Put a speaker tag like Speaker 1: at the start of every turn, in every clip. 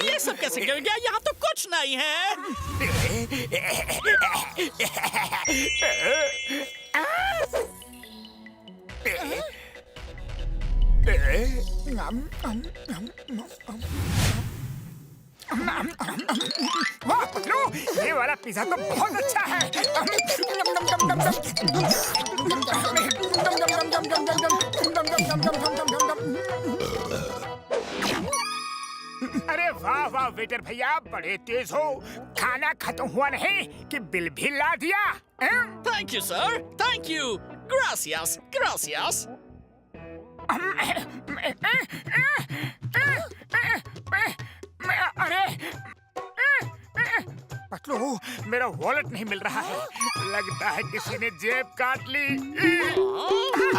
Speaker 1: ये सब कैसे गिर गया? यहाँ तो कुछ नहीं है।
Speaker 2: वाह पतलू, ये वाला पिज़्ज़ा तो बहुत अच्छा है। अरे वाह वाह वेटर भैया, बड़े तेज हो। खाना खत्म हुआ नहीं कि बिल भी ला दिया।
Speaker 1: Thank you, sir. Thank you. Gracias. Gracias.
Speaker 2: अरे पतलू, मेरा वॉलेट नहीं मिल रहा है। लगता है किसी ने जेब काट ली।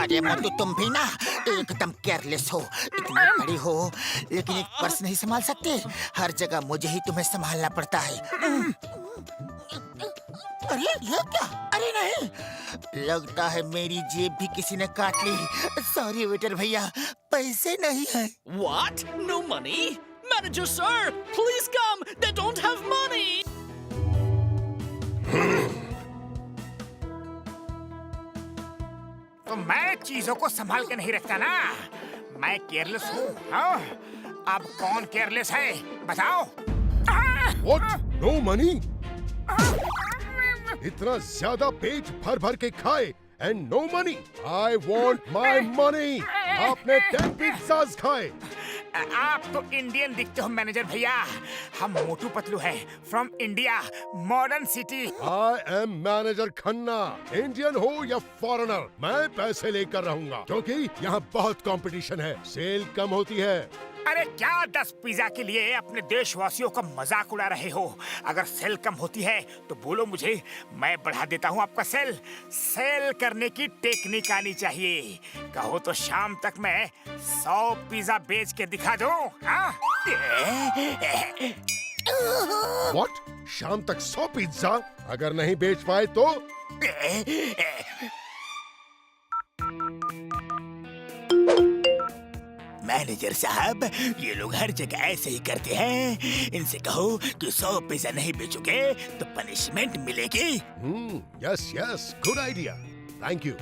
Speaker 3: अरे मोटू, तुम भी ना एकदम केयरलेस हो। इतनी बड़ी हो लेकिन एक पर्स नहीं संभाल सकते। हर जगह मुझे ही तुम्हें संभालना पड़ता है। अरे ये क्या? अरे नहीं, लगता है मेरी जेब भी किसी ने काट ली। सॉरी वेटर भैया, पैसे नहीं है।
Speaker 1: What? No money? Manager, sir, please come. They don't have money.
Speaker 2: तो मैं चीजों को संभाल के नहीं रखता ना। मैं केयरलेस हूँ। हाँ? अब कौन केयरलेस है बताओ?
Speaker 4: What? No money? इतना ज्यादा पेट भर भर के खाए and no money? I want my money. आपने 10 पिज़्ज़ास खाए।
Speaker 2: आप तो इंडियन दिखते हो मैनेजर भैया। हम मोटू पतलू हैं from India, modern city.
Speaker 4: I am manager Khanna. Indian हो या फॉरेनर, मैं पैसे लेकर रहूंगा क्योंकि यहाँ बहुत कंपटीशन है। सेल कम होती है।
Speaker 2: अरे क्या 10 पिज़्ज़ा के लिए अपने देशवासियों का मजाक उड़ा रहे हो? अगर सेल कम होती है तो बोलो मुझे, मैं बढ़ा देता हूँ आपका सेल। सेल करने की टेक्निक आनी चाहिए। कहो तो शाम तक मैं 100 पिज़्ज़ा बेच के दिखा दूँ। हाँ?
Speaker 4: What? शाम तक 100 पिज़्ज़ा? अगर नहीं बेच पाए तो?
Speaker 2: मैनेजर साहब, ये लोग हर जगह ऐसे ही करते हैं। इनसे कहो कि 100 पिज़्ज़ा नहीं बेचोगे तो पनिशमेंट मिलेगी।
Speaker 4: Yes yes, good idea, thank you.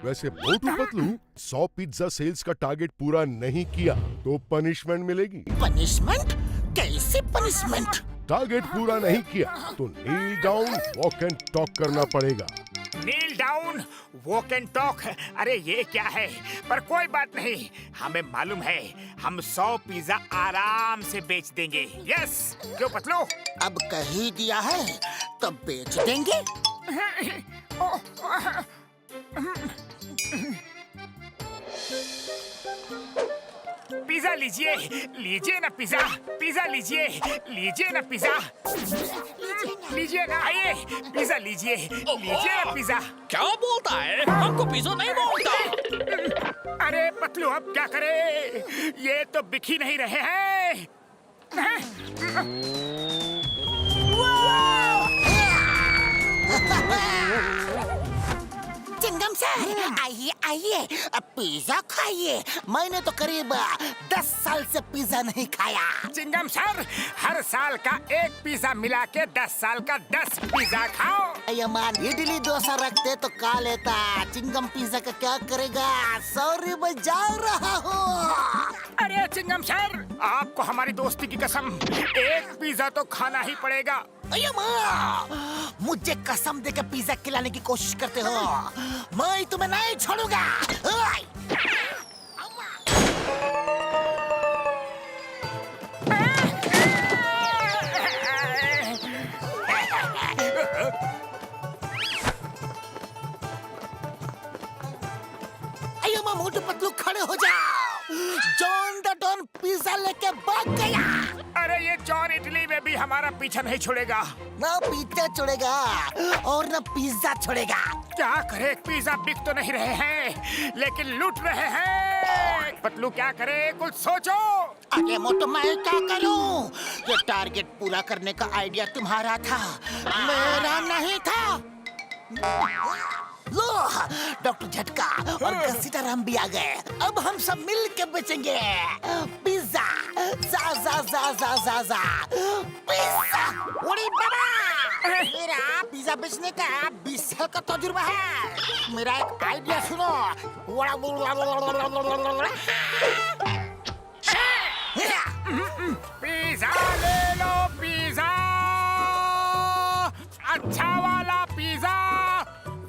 Speaker 4: वैसे मोटू पतलू, 100 पिज़्ज़ा सेल्स का टारगेट पूरा नहीं किया तो पनिशमेंट मिलेगी।
Speaker 3: पनिशमेंट? कैसे पनिशमेंट?
Speaker 4: टारगेट पूरा नहीं किया तो नील डाउन वॉक एंड टॉक करना पड़ेगा।
Speaker 2: नील डाउन वॉक एंड टॉक? अरे ये क्या है? पर कोई बात नहीं, हमें मालूम है हम 100 पिज़्ज़ा आराम से बेच देंगे। यस, क्यों पतलू?
Speaker 3: अब कह ही दिया है तो बेच देंगे।
Speaker 2: पिज़्ज़ा लीजिए, लीजिए ना पिज़्ज़ा, पिज़्ज़ा लीजिए, लीजिए ना पिज़्ज़ा, लीजिए ना, आइए पिज़्ज़ा लीजिए, लीजिए ना पिज़्ज़ा।
Speaker 1: क्या बोलता है? हमको पिज़्ज़ा नहीं बोलता।
Speaker 2: अरे पतलू, अब क्या करें? ये तो बिक ही नहीं रहे हैं।
Speaker 3: चिंगम सर, आइए आइए, अब पिज़्ज़ा खाइए। मैंने तो करीब 10 साल से पिज़्ज़ा नहीं खाया।
Speaker 2: चिंगम सर, हर साल का एक पिज़्ज़ा मिला के 10 साल का 10 पिज़्ज़ा खाओ।
Speaker 3: यमान इडली डोसा रखते तो खा लेता। चिंगम पिज़्ज़ा का क्या करेगा? सॉरी, मैं जा रहा हूँ।
Speaker 2: अरे चिंगम सर, आपको हमारी दोस्ती की कसम, एक पिज़्ज़ा तो खाना ही पड़ेगा।
Speaker 3: मुझे कसम देकर पिज़्ज़ा खिलाने की कोशिश करते हो? मैं तुम्हें नहीं छोड़ूंगा। मोटू पतलू खड़े हो जाओ। जॉन द डॉन पिज्जा लेके भाग गया।
Speaker 2: अरे ये जॉन इटली में भी हमारा पीछा नहीं छोड़ेगा।
Speaker 3: ना पिज्जा छोड़ेगा और ना पिज्जा छोड़ेगा।
Speaker 2: क्या करे, पिज्जा बिक तो नहीं रहे हैं लेकिन लूट रहे हैं। पतलू क्या करे, कुछ सोचो।
Speaker 3: अरे मोटू मैं क्या करूं? ये टारगेट पूरा करने का आइडिया तुम्हारा था, मेरा नहीं था। लो, डॉक्टर झटका और घसीटाराम भी आ गए। अब हम सब मिल के बेचेंगे पिज्जा। जा जा जा जा जा जा पिज्जा। उड़ी बाबा, मेरा पिज्जा बेचने का 20 साल का तजुर्बा है। मेरा एक आइडिया सुनो।
Speaker 2: पिज्जा ले लो, पिज्जा, अच्छा वाला pizza,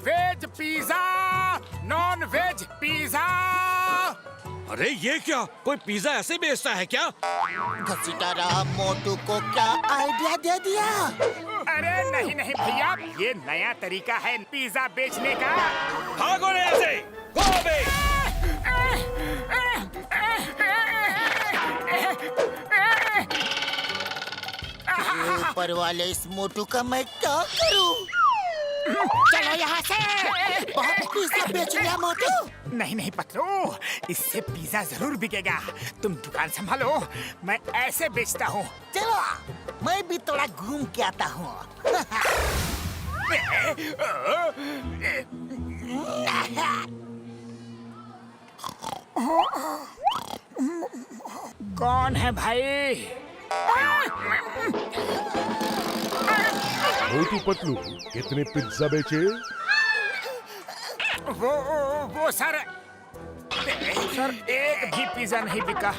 Speaker 2: veg pizza, non veg pizza.
Speaker 1: अरे ये क्या, कोई पिज्जा ऐसे बेचता है क्या?
Speaker 3: घसीटाराम मोटू को क्या आइडिया दे दिया?
Speaker 2: अरे नहीं नहीं भैया, ये नया तरीका है पिज्जा बेचने का।
Speaker 1: भागो रे ऐसे, गो अवे।
Speaker 3: ऊपर वाले इस मोटू का मैं क्या करूं? चलो यहाँ से, बहुत पिज्जा बेच लिया मोटू।
Speaker 2: नहीं नहीं पतलू, इससे पिज्जा जरूर बिकेगा। तुम दुकान संभालो, मैं ऐसे बेचता हूँ।
Speaker 3: चलो, मैं भी थोड़ा घूम के आता हूँ।
Speaker 2: कौन है भाई?
Speaker 4: मोटू पतलू कितने पिज्जा बेचे?
Speaker 2: वो सर एक भी पिज्जा नहीं बिका।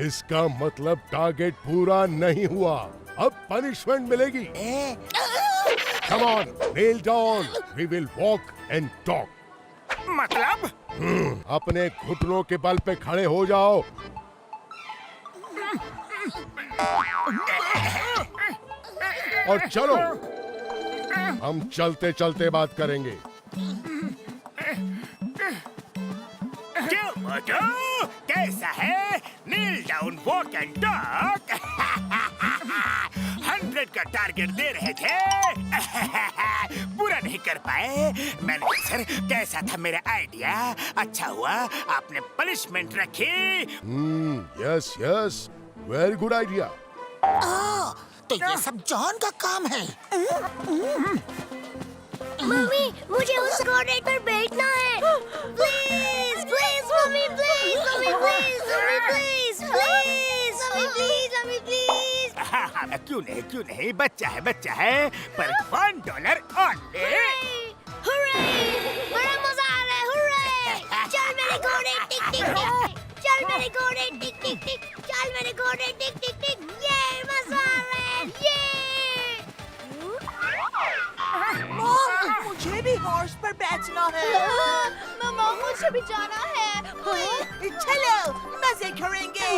Speaker 4: इसका मतलब टारगेट पूरा नहीं हुआ। अब पनिशमेंट मिलेगी। Come on, kneel down. We will walk and talk.
Speaker 2: मतलब?
Speaker 4: अपने घुटनों के बल पे खड़े हो जाओ। और चलो, हम चलते चलते बात करेंगे।
Speaker 2: क्यों मोटू, कैसा है? नील डाउन, वॉक एंड टॉक। 100 का टारगेट दे रहे थे, पूरा नहीं कर पाए। मैनेजर सर, कैसा था मेरा आइडिया? अच्छा हुआ आपने पनिशमेंट रखी।
Speaker 4: Yes yes, very good idea.
Speaker 3: तो ये सब जॉन का काम है।
Speaker 5: मम्मी, मुझे उस कोर्नेट पर बैठना है। Please please mummy, please mummy, please mummy, please please mummy, please mummy, please.
Speaker 2: क्यों नहीं, बच्चा है पर $1 ओनली।
Speaker 5: हुर्रे! बड़ा मजा आ रहा है, हुर्रे! चल मेरे घोड़े, टिक टिक टिक। चल मेरे घोड़े, टिक टिक टिक। चल मेरे घोड़े, टिक टिक टिक। ये मजा आ रहा है, ये।
Speaker 6: मुझे भी हॉर्स पर बैठना है।
Speaker 5: मम्मा, मुझे भी जाना है।
Speaker 6: चलो, मजे करेंगे।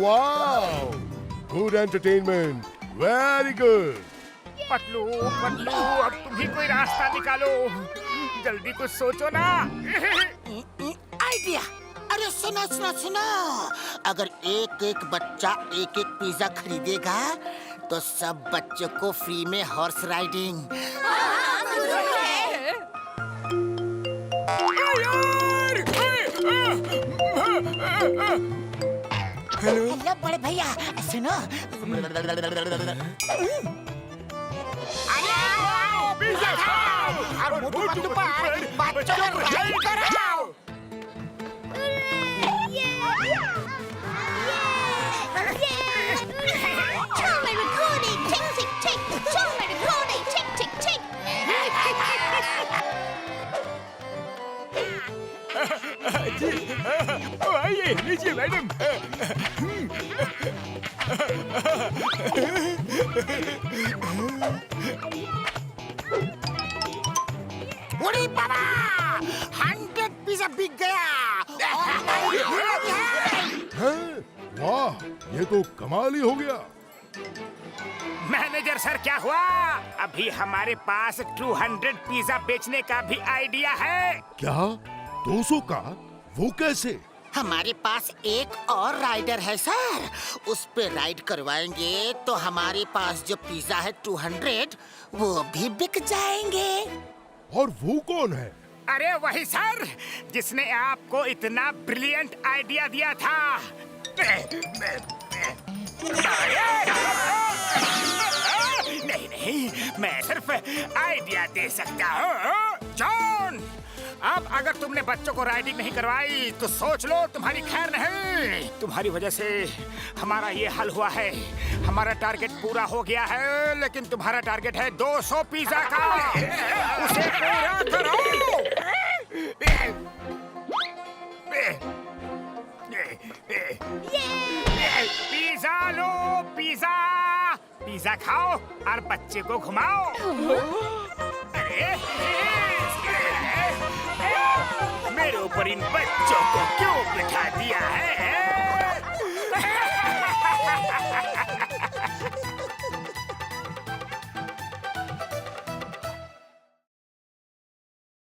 Speaker 4: Wow, good entertainment, very good.
Speaker 2: Patlu, अब तुम ही कोई रास्ता निकालो। जल्दी कुछ सोचो ना।
Speaker 3: आइडिया। अरे सुनो सुनो सुनो, अगर एक एक बच्चा एक एक पिज्जा खरीदेगा तो सब बच्चों को फ्री में हॉर्स राइडिंग। हेलो बड़े भैया, सुनो।
Speaker 2: पिज्जा खाओ और मोटू पतलू पर बच्चों को राइड कराओ।
Speaker 5: चल मेरे घोड़े, टिक टिक टिक। चल मेरे घोड़े, टिक टिक टिक।
Speaker 2: आइए, लीजिए मैडम।
Speaker 3: उड़ी बाबा, 100 पिज्जा बिक गया।
Speaker 4: हैं? वाह, ये तो कमाल ही हो गया।
Speaker 2: मैनेजर सर, क्या हुआ? अभी हमारे पास 200 पिज्जा बेचने का भी आइडिया है।
Speaker 4: क्या 200 का? वो कैसे?
Speaker 3: हमारे पास एक और राइडर है सर, उस पे राइड करवाएंगे तो हमारे पास जो पिज्जा है 200 वो भी बिक जाएंगे।
Speaker 4: और वो कौन है?
Speaker 2: अरे वही सर, जिसने आपको इतना ब्रिलियंट आइडिया दिया था। नहीं नहीं, मैं सिर्फ आइडिया दे सकता हूँ। जॉन, अब अगर तुमने बच्चों को राइडिंग नहीं करवाई तो सोच लो तुम्हारी खैर नहीं। तुम्हारी वजह से हमारा ये हल हुआ है। हमारा टारगेट पूरा हो गया है, लेकिन तुम्हारा टारगेट है 200 पिज्जा का। उसे पूरा करो। पिज्जा लो, पिज्जा पिज्जा खाओ और बच्चे को घुमाओ। अरे मेरे ऊपर इन बच्चों को क्यों बिठा दिया?